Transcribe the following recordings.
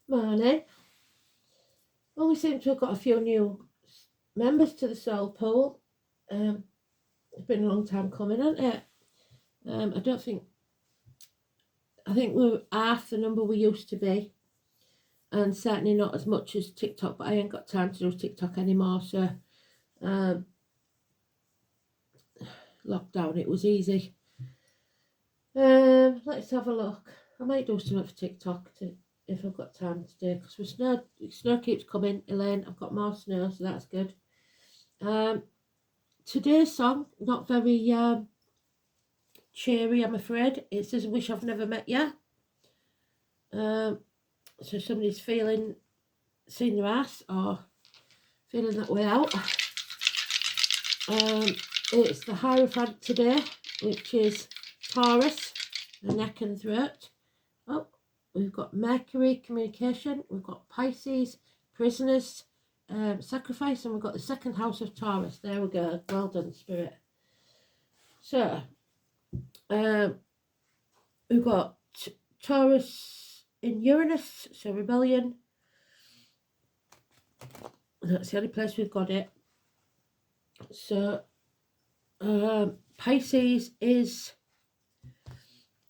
Morning. Well, we seem to have got a few new members to the Soul Pool. It's been a long time coming, hasn't it? I think we're half the number we used to be, and certainly not as much as TikTok, but I ain't got time to do TikTok anymore, so lockdown, it was easy. Let's have a look. I might do something for TikTok if I've got time today, because snow keeps coming. Elaine, I've got more snow, so that's good. Today's song, not very cheery, I'm afraid. It says "Wish I've Never Met You." So somebody's seeing their ass or feeling that way out. It's the Hierophant today, which is Taurus, the neck and throat. Oh, we've got Mercury, communication. We've got Pisces, prisoners, sacrifice, and we've got the second house of Taurus. There we go. Well done, Spirit. So, we've got Taurus in Uranus, so rebellion. That's the only place we've got it. So, Pisces is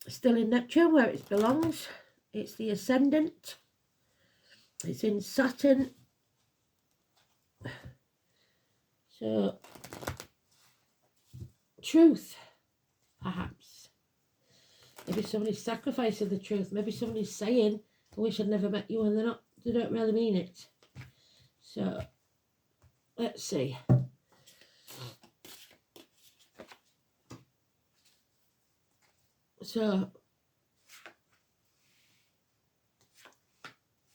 still in Neptune, where it belongs. It's the ascendant. It's in Saturn. So, truth, perhaps. Maybe somebody's sacrificing the truth. Maybe somebody's saying, "I wish I'd never met you," and they don't really mean it. So, let's see. So,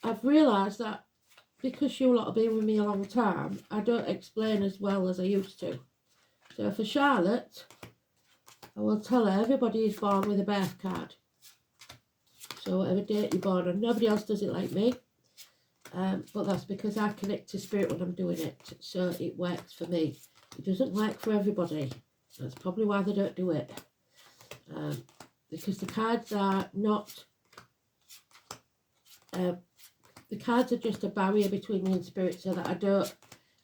I've realised that because you lot have been with me a long time, I don't explain as well as I used to. So for Charlotte, I will tell her everybody is born with a birth card. So whatever date you're born on, nobody else does it like me. But that's because I connect to spirit when I'm doing it. So it works for me. It doesn't work for everybody. That's probably why they don't do it. Because the cards are not... the cards are just a barrier between me and spirit so that I don't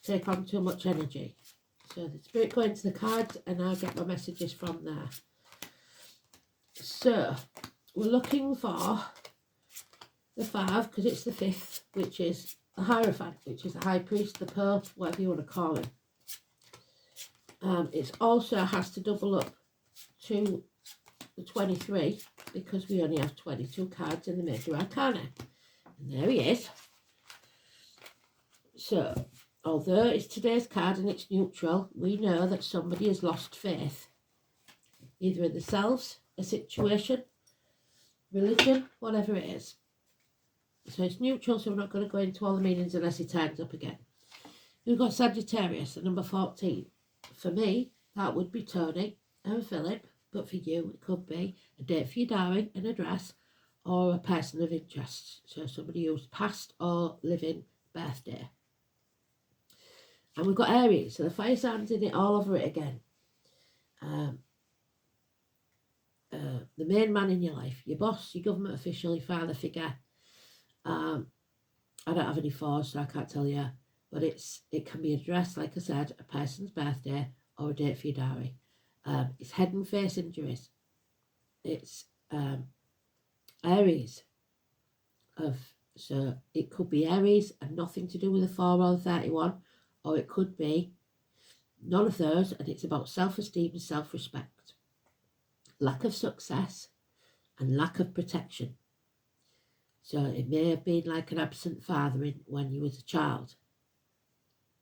take on too much energy. So the spirit goes into the cards and I get my messages from there. So we're looking for the 5 because it's the 5th, which is the Hierophant, which is the High Priest, the Pope, whatever you want to call him. It also has to double up to the 23 because we only have 22 cards in the Major Arcana. And there he is. So, although it's today's card and it's neutral, we know that somebody has lost faith, either in themselves, a situation, religion, whatever it is. So it's neutral, so we're not going to go into all the meanings unless he turns up again. We've got Sagittarius at number 14. For me, that would be Tony and Philip, but for you, it could be a date for your diary, an address, or a person of interest. So somebody who's past or living birthday. And we've got Aries, so the fire signs in it all over it again. The main man in your life, your boss, your government official, your father figure. I don't have any fours, so I can't tell you. But it can be addressed, like I said, a person's birthday or a date for your diary. It's head and face injuries. It's Aries. So it could be Aries and nothing to do with the 4 or the 31, or it could be none of those, and it's about self-esteem and self-respect, lack of success and lack of protection. So it may have been like an absent father when you was a child.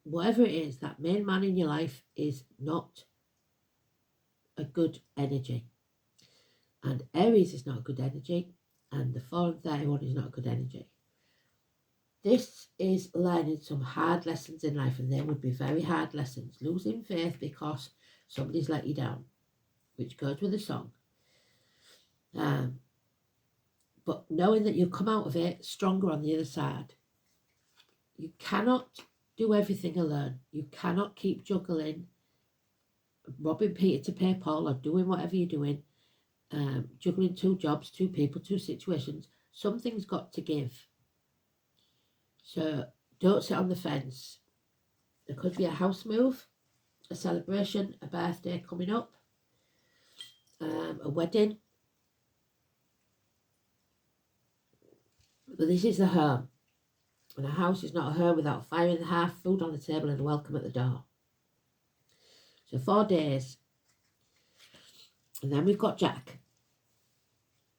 Whatever it is, that main man in your life is not a good energy. And Aries is not a good energy, and the 4 and 31 is not a good energy. This is learning some hard lessons in life, and they would be very hard lessons. Losing faith because somebody's let you down, which goes with the song. But knowing that you'll come out of it stronger on the other side. You cannot do everything alone. You cannot keep juggling, robbing Peter to pay Paul, or doing whatever you're doing, juggling 2 jobs, 2 people, 2 situations. Something's got to give. So don't sit on the fence. There could be a house move, a celebration, a birthday coming up, a wedding. But this is the home. And a house is not a home without fire in the hearth, food on the table and a welcome at the door. So 4 days. And then we've got Jack.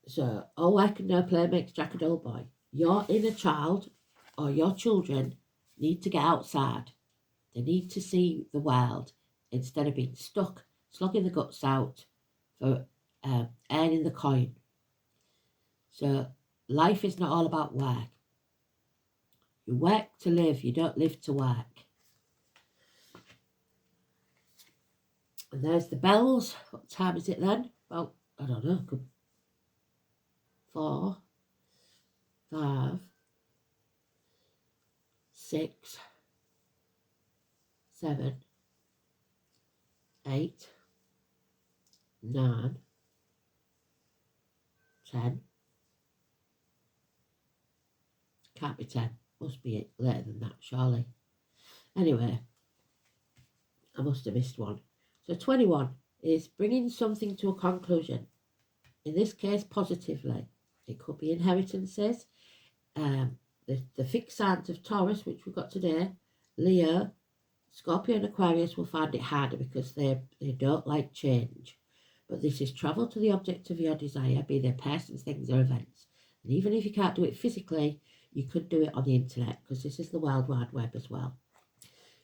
So all work and no play makes Jack a dull boy. Your inner child or your children need to get outside. They need to see the world instead of being stuck, slogging the guts out for earning the coin. So life is not all about work. You work to live, you don't live to work. And there's the bells. What time is it then? Well, I don't know. 4, 5, 6, 7, 8, 9, 10. Can't be 10. Must be later than that, surely. Anyway, I must have missed one. So 21 is bringing something to a conclusion. In this case, positively. It could be inheritances. The fixed signs of Taurus, which we've got today, Leo, Scorpio and Aquarius will find it harder because they don't like change. But this is travel to the object of your desire, be they persons, things or events. And even if you can't do it physically, you could do it on the internet because this is the World Wide Web as well.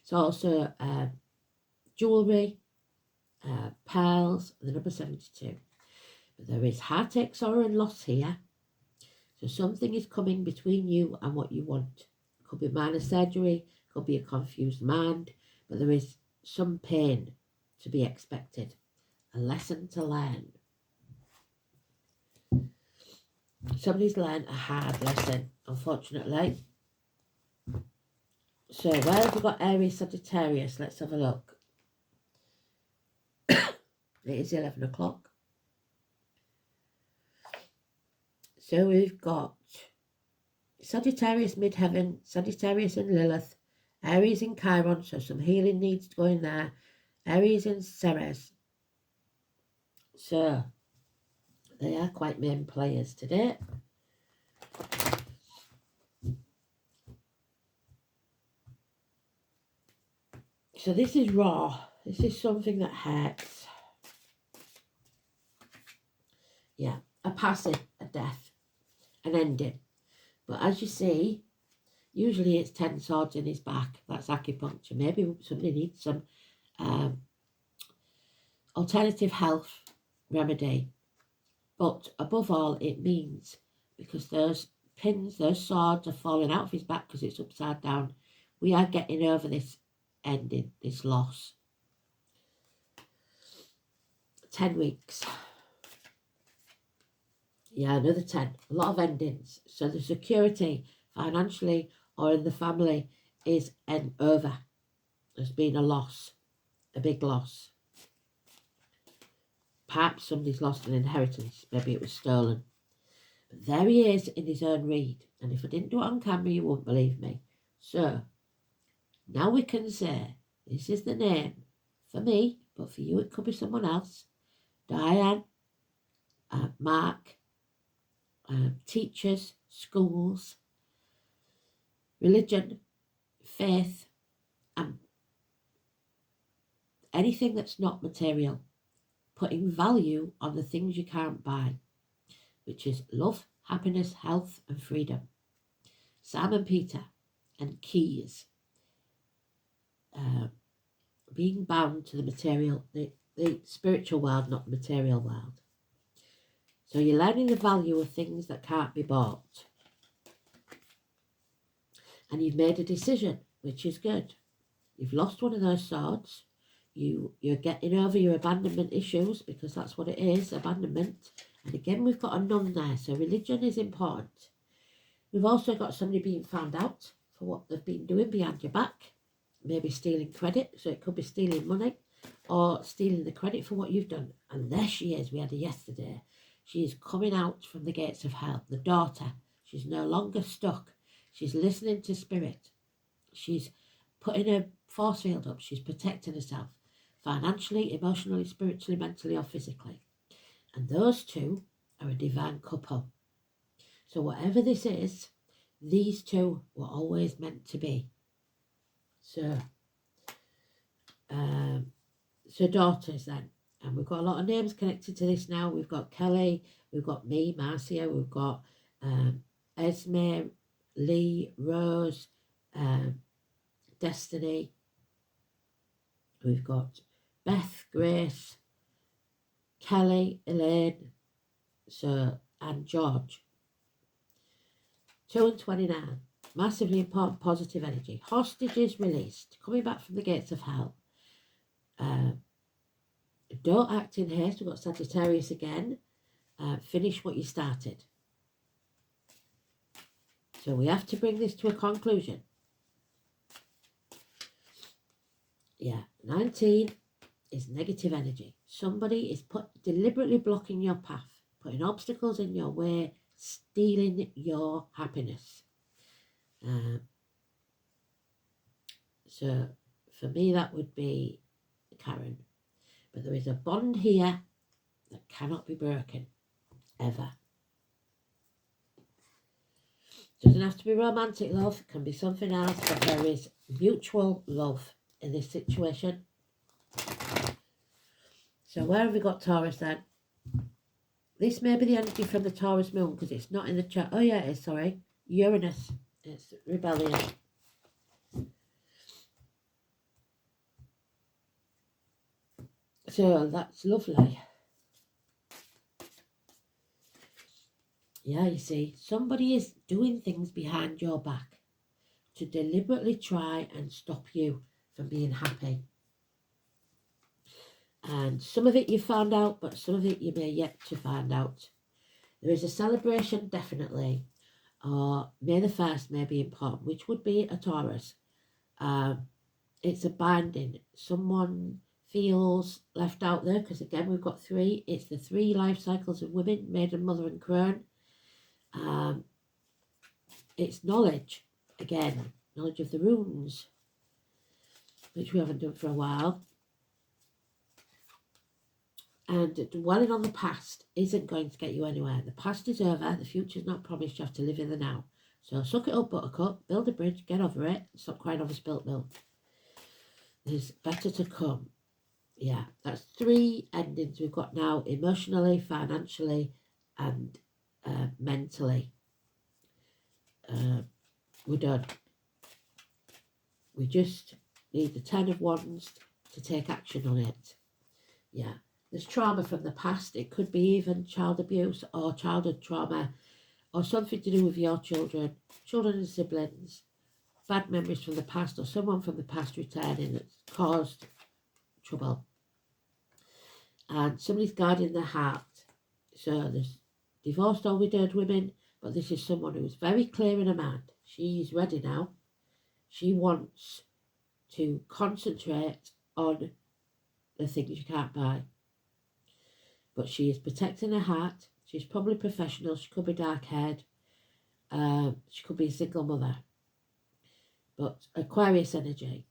It's also jewellery, pearls, the number 72. But there is heartache, sorrow and loss here. So something is coming between you and what you want. It could be minor surgery, could be a confused mind, but there is some pain to be expected. A lesson to learn. Somebody's learned a hard lesson, unfortunately. So where have we got Aries Sagittarius? Let's have a look. It is 11 o'clock. So we've got Sagittarius midheaven, Sagittarius in Lilith, Aries in Chiron, so some healing needs to go in there, Aries in Ceres. So they are quite main players today. So this is raw. This is something that hurts. Yeah, a passing, a death, an ending. But as you see, usually it's 10 swords in his back. That's acupuncture. Maybe somebody needs some alternative health remedy. But above all, it means because those pins, those swords are falling out of his back because it's upside down. We are getting over this ending, this loss. 10 weeks. Yeah, another 10. A lot of endings. So the security, financially or in the family, is over. There's been a loss, a big loss. Perhaps somebody's lost an inheritance. Maybe it was stolen. But there he is in his own read. And if I didn't do it on camera, you won't believe me. So, now we can say, this is the name for me, but for you it could be someone else. Diane, Mark, teachers, schools, religion, faith, and anything that's not material. Putting value on the things you can't buy, which is love, happiness, health, and freedom. Sam and Peter, and keys. Being bound to the material, the spiritual world, not the material world. So you're learning the value of things that can't be bought. And you've made a decision, which is good. You've lost one of those swords. You're getting over your abandonment issues, because that's what it is, abandonment. And again, we've got a nun there, so religion is important. We've also got somebody being found out for what they've been doing behind your back. Maybe stealing credit, so it could be stealing money, or stealing the credit for what you've done. And there she is, we had her yesterday. She is coming out from the gates of hell, the daughter. She's no longer stuck. She's listening to spirit. She's putting a force field up. She's protecting herself financially, emotionally, spiritually, mentally, or physically. And those two are a divine couple. So whatever this is, these two were always meant to be. So daughters then. And we've got a lot of names connected to this now. We've got Kelly, we've got me, Marcia, we've got Esme, Lee, Rose, Destiny. We've got Beth, Grace, Kelly, Elaine, and George. 2 and 29. Massively important positive energy. Hostages released. Coming back from the gates of hell. Don't act in haste. We've got Sagittarius again. Finish what you started. So we have to bring this to a conclusion. Yeah, 19 is negative energy. Somebody is deliberately blocking your path, putting obstacles in your way, stealing your happiness. So for me, that would be Karen. But there is a bond here that cannot be broken, ever. Doesn't have to be romantic love, it can be something else, but there is mutual love in this situation. So where have we got Taurus then? This may be the energy from the Taurus moon because it's not in the chart. Oh yeah, it is, sorry. Uranus. It's rebellion. So that's lovely. Yeah, you see, somebody is doing things behind your back to deliberately try and stop you from being happy. And some of it you found out, but some of it you may yet to find out. There is a celebration, definitely. Or May the 1st may be important, which would be a Taurus. It's a binding. Someone feels left out there, because again, we've got 3. It's the 3 life cycles of women, maiden, mother, and crone. It's knowledge, again, knowledge of the runes, which we haven't done for a while. And dwelling on the past isn't going to get you anywhere. The past is over, the future's not promised, you have to live in the now. So suck it up, buttercup, build a bridge, get over it, stop crying over spilt milk. There's better to come. Yeah, that's 3 endings we've got now, emotionally, financially, and mentally. We're done. We just need the 10 of Wands to take action on it. Yeah, there's trauma from the past. It could be even child abuse or childhood trauma or something to do with your children and siblings, bad memories from the past or someone from the past returning that's caused trouble. And somebody's guarding their heart. So there's divorced or widowed women, but this is someone who's very clear in her mind. She's ready now. She wants to concentrate on the things you can't buy. But she is protecting her heart. She's probably professional. She could be dark-haired. She could be a single mother. But Aquarius energy.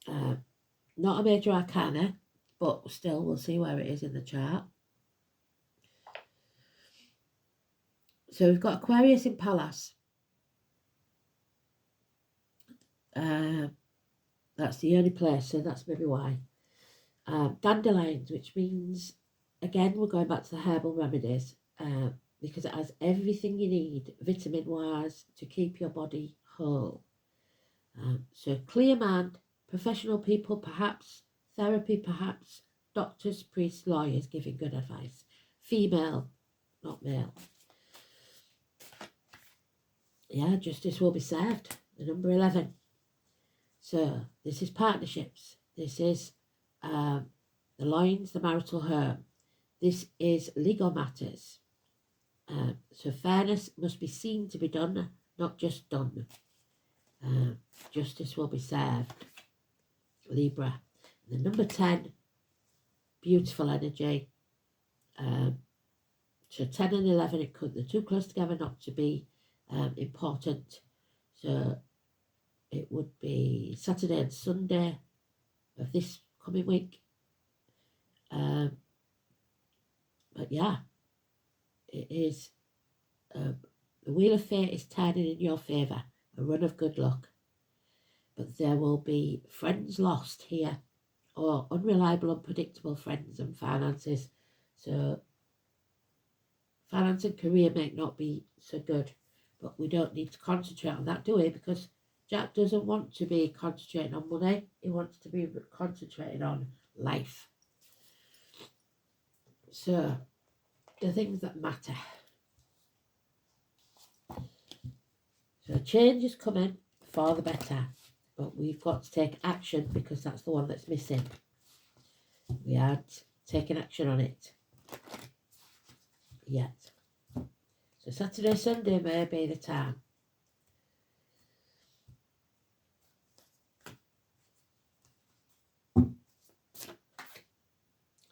Not a major arcana, but still we'll see where it is in the chart. So we've got Aquarius in Pallas. That's the only place, so that's maybe why. Dandelions, which means, again, we're going back to the herbal remedies, because it has everything you need, vitamin-wise, to keep your body whole. So clear mind, professional people perhaps, therapy perhaps, doctors, priests, lawyers giving good advice. Female, not male. Yeah, justice will be served. The number 11. So this is partnerships. This is the loins, the marital home. This is legal matters. So fairness must be seen to be done, not just done. Justice will be served. Libra. The number 10, beautiful energy. So 10 and 11, they're too close together not to be important. So it would be Saturday and Sunday of this coming week. But yeah, it is, the wheel of fate is turning in your favour, a run of good luck. But there will be friends lost here, or unreliable, unpredictable friends and finances. So finance and career may not be so good, but we don't need to concentrate on that, do we? Because Jack doesn't want to be concentrating on money. He wants to be concentrating on life. So the things that matter. So change is coming for the better, but we've got to take action because that's the one that's missing. We aren't taking action on it yet. So Saturday, Sunday may be the time.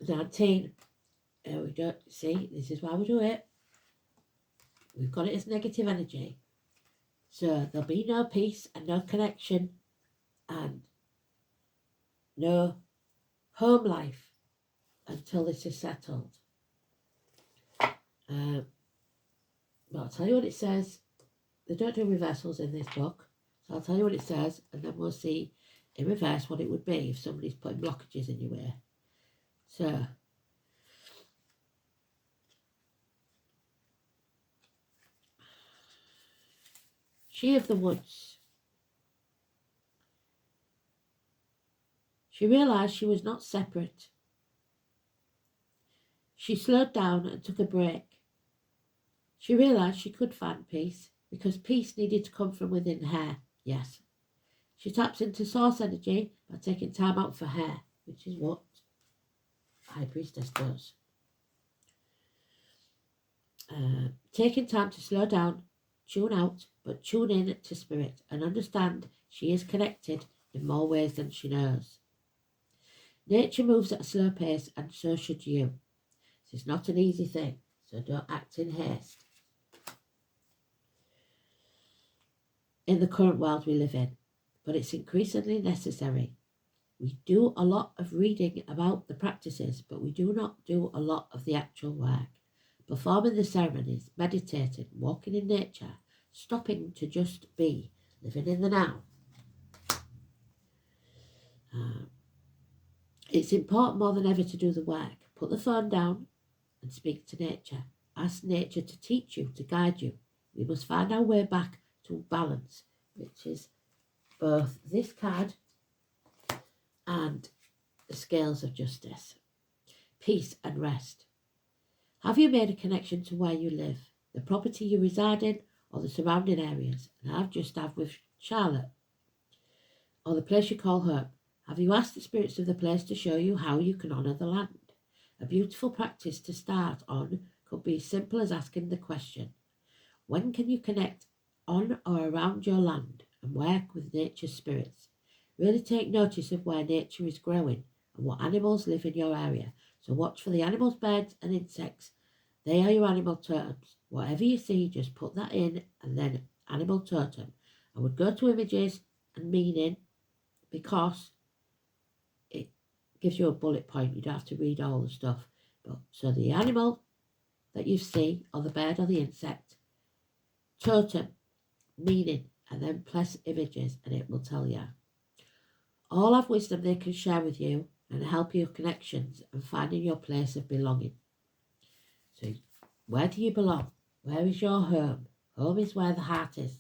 $19. We don't see, this is why we do it. We've got it as negative energy. So there'll be no peace and no connection and no home life until this is settled. But I'll tell you what it says. They don't do reversals in this book. So I'll tell you what it says, and then we'll see in reverse what it would be if somebody's putting blockages in your way. So, she of the woods. She realised she was not separate. She slowed down and took a break. She realised she could find peace because peace needed to come from within her. Yes. She taps into source energy by taking time out for her, which is what High Priestess does. Taking time to slow down, tune out, but tune in to spirit and understand she is connected in more ways than she knows. Nature moves at a slow pace, and so should you. This is not an easy thing, so don't act in haste. In the current world we live in, but it's increasingly necessary. We do a lot of reading about the practices, but we do not do a lot of the actual work. Performing the ceremonies, meditating, walking in nature, stopping to just be, living in the now. It's important more than ever to do the work. Put the phone down and speak to nature. Ask nature to teach you, to guide you. We must find our way back to balance, which is both this card and the scales of justice. Peace and rest. Have you made a connection to where you live, the property you reside in, or the surrounding areas? And I've just had with Charlotte, or the place you call home. Have you asked the spirits of the place to show you how you can honour the land? A beautiful practice to start on could be as simple as asking the question, when can you connect on or around your land and work with nature's spirits? Really take notice of where nature is growing and what animals live in your area. So watch for the animals, birds and insects. They are your animal totems. Whatever you see, just put that in and then animal totem. I would go to images and meaning because it gives you a bullet point. You don't have to read all the stuff. But so the animal that you see, or the bird or the insect, totem, meaning, and then plus images, and it will tell you. All have wisdom they can share with you and help your connections and finding your place of belonging. So where do you belong? Where is your home? Home is where the heart is.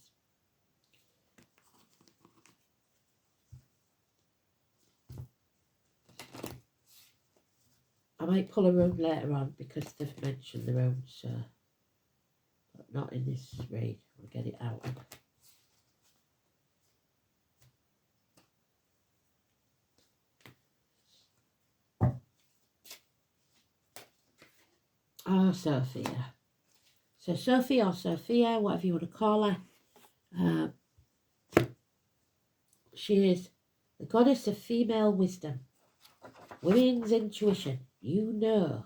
I might pull a rune later on because they've mentioned the rune, so but not in this read. We'll get it out. Oh, Sophia. So Sophie or Sophia, whatever you want to call her, she is the goddess of female wisdom, women's intuition. You know.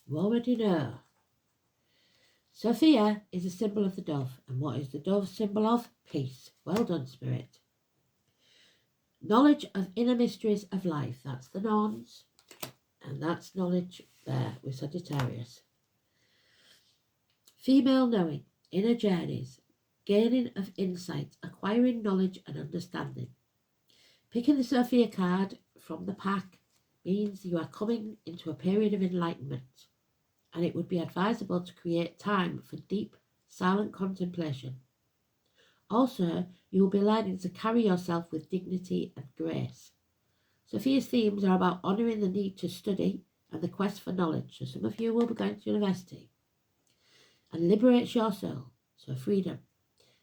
You already know. Sophia is a symbol of the dove. And what is the dove symbol of? Peace. Well done, Spirit. Knowledge of inner mysteries of life. That's the Norns. And that's knowledge there with Sagittarius. Female knowing. Inner journeys. Gaining of insight. Acquiring knowledge and understanding. Picking the Sophia card from the pack means you are coming into a period of enlightenment, and it would be advisable to create time for deep, silent contemplation. Also, you will be learning to carry yourself with dignity and grace. Sophia's themes are about honouring the need to study and the quest for knowledge, so some of you will be going to university, and liberates your soul, so freedom,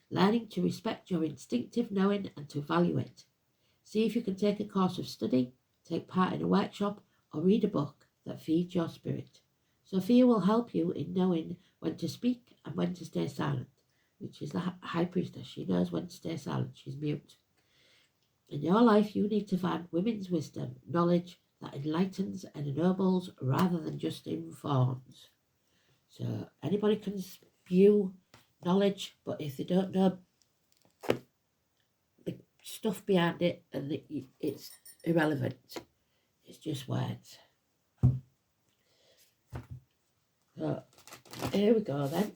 learning to respect your instinctive knowing and to value it. See if you can take a course of study, take part in a workshop, or read a book that feeds your spirit. Sophia will help you in knowing when to speak and when to stay silent, which is the High Priestess. She knows when to stay silent. She's mute. In your life, you need to find women's wisdom, knowledge that enlightens and ennobles rather than just informs. So anybody can spew knowledge, but if they don't know the stuff behind it, and it's irrelevant. It's just words. So here we go then.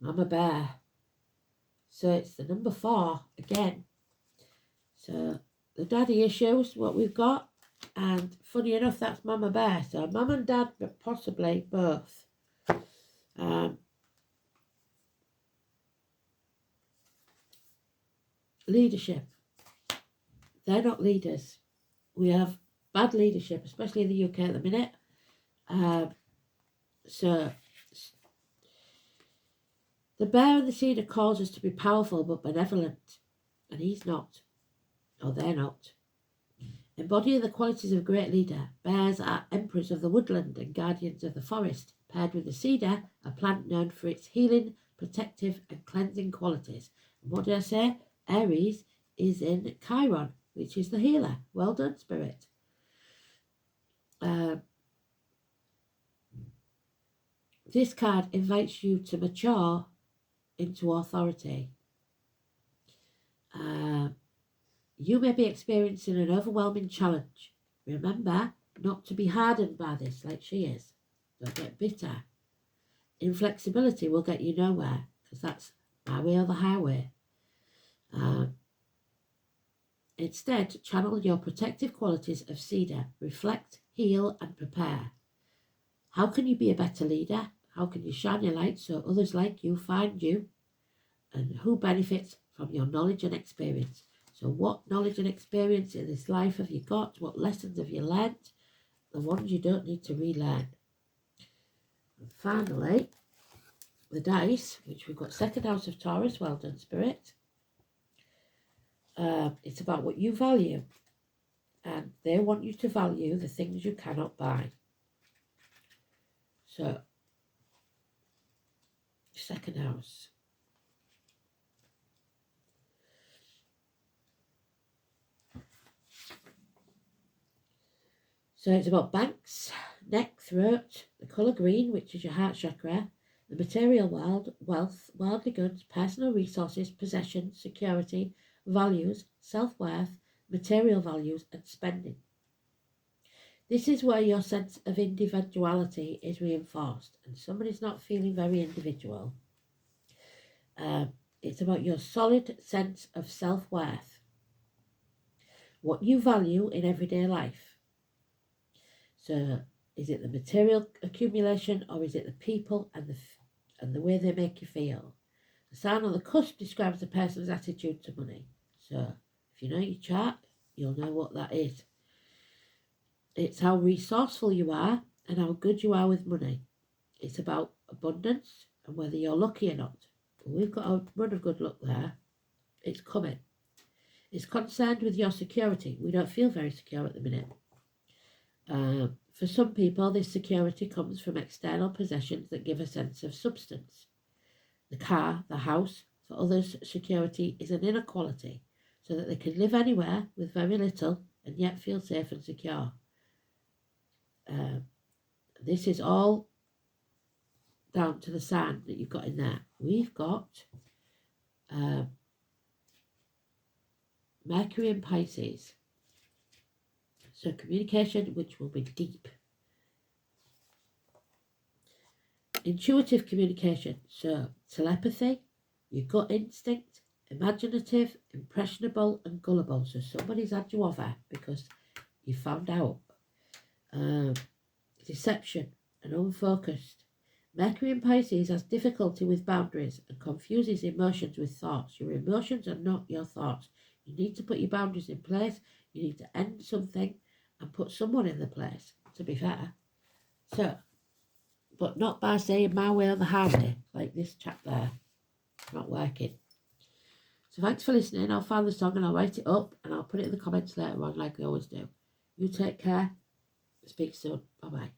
Mama Bear. So it's the number 4 again. So the daddy issues, what we've got. And funny enough, that's Mama Bear. So Mum and Dad, but possibly both. Leadership. They're not leaders. We have bad leadership, especially in the UK at the minute. So the bear and the cedar calls us to be powerful but benevolent, and he's not, or they're not. Embodying the qualities of a great leader, bears are emperors of the woodland and guardians of the forest, paired with the cedar, a plant known for its healing, protective and cleansing qualities. And what did I say? Aries is in Chiron, which is the healer. Well done, Spirit. This card invites you to mature into authority. You may be experiencing an overwhelming challenge. Remember not to be hardened by this like she is. Don't get bitter. Inflexibility will get you nowhere, because that's my way or the highway. Instead, channel your protective qualities of cedar. Reflect, heal and prepare. How can you be a better leader? How can you shine your light so others like you find you? And who benefits from your knowledge and experience? So what knowledge and experience in this life have you got? What lessons have you learnt? The ones you don't need to relearn. And finally, the dice, which we've got second house of Taurus. Well done, Spirit. It's about what you value. And they want you to value the things you cannot buy. So, second house. So it's about banks, neck, throat, the colour green, which is your heart chakra, the material world, wealth, worldly goods, personal resources, possessions, security, values, self-worth, material values and spending. This is where your sense of individuality is reinforced, and somebody's not feeling very individual. It's about your solid sense of self-worth, what you value in everyday life. So is it the material accumulation, or is it the people and the way they make you feel? The sign on the cusp describes a person's attitude to money. So if you know your chart, you'll know what that is. It's how resourceful you are and how good you are with money. It's about abundance and whether you're lucky or not. We've got a run of good luck there. It's coming. It's concerned with your security. We don't feel very secure at the minute. For some people, this security comes from external possessions that give a sense of substance. The car, the house. For others, security is an inner quality, so that they can live anywhere with very little and yet feel safe and secure. This is all down to the sign that you've got in there. We've got Mercury in Pisces. So communication which will be deep. Intuitive communication, so telepathy, your gut instinct, imaginative, impressionable and gullible. So somebody's had you over because you found out. Deception and unfocused. Mercury in Pisces has difficulty with boundaries and confuses emotions with thoughts. Your emotions are not your thoughts. You need to put your boundaries in place. You need to end something and put someone in the place, to be fair. So, but not by saying my way or the highway, like this chap there. It's not working. So thanks for listening. I'll find the song and I'll write it up and I'll put it in the comments later on like I always do. You take care. Speak soon. Bye-bye.